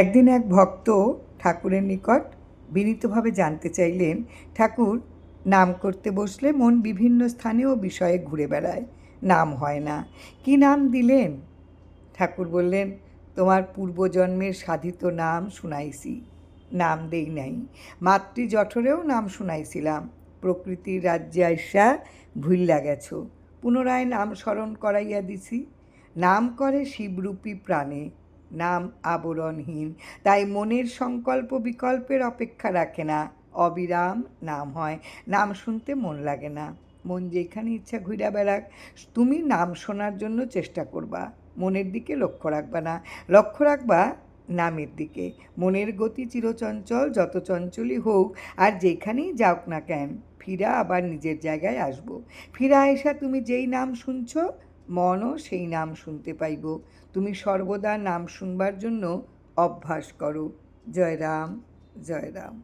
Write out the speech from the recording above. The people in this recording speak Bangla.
একদিন এক ভক্ত ঠাকুরের নিকট বিনীতভাবে জানতে চাইলেন, ঠাকুর, নাম করতে বসলে মন বিভিন্ন স্থানে ও বিষয়ে ঘুরে বেড়ায়, নাম হয় না, কি নাম দিলেন? ঠাকুর বললেন, তোমার পূর্বজন্মের সাধিত নাম শুনাইছি, নাম দেই নাই। মাতৃজঠরেও নাম শুনাইছিলাম, প্রকৃতির রাজ্যে আইসা ভুইল্লা গেছ, পুনরায় নাম স্মরণ করাইয়া দিছি। নাম করে শিবরূপী প্রাণে, নাম আবরণহীন, তাই মনের সংকল্প বিকল্পের অপেক্ষা রাখে না, অবিরাম নাম হয়, নাম শুনতে মন লাগে না। মন যেখানে ইচ্ছা ঘুরা বেড়াক, তুমি নাম শোনার জন্য চেষ্টা করবা, মনের দিকে লক্ষ্য রাখবা না, লক্ষ্য রাখবা নামের দিকে। মনের গতি চিরচঞ্চল, যত চঞ্চলই হোক আর যেখানেই যাওক না কেন, ফিরা আবার নিজের জায়গায় আসব। ফিরা এসা তুমি যেই নাম শুনছ, মনও সেই নাম শুনতে পাইব। তুমি সর্বদা নাম শুনবার জন্য অভ্যাস করো। জয় রাম, জয় রাম।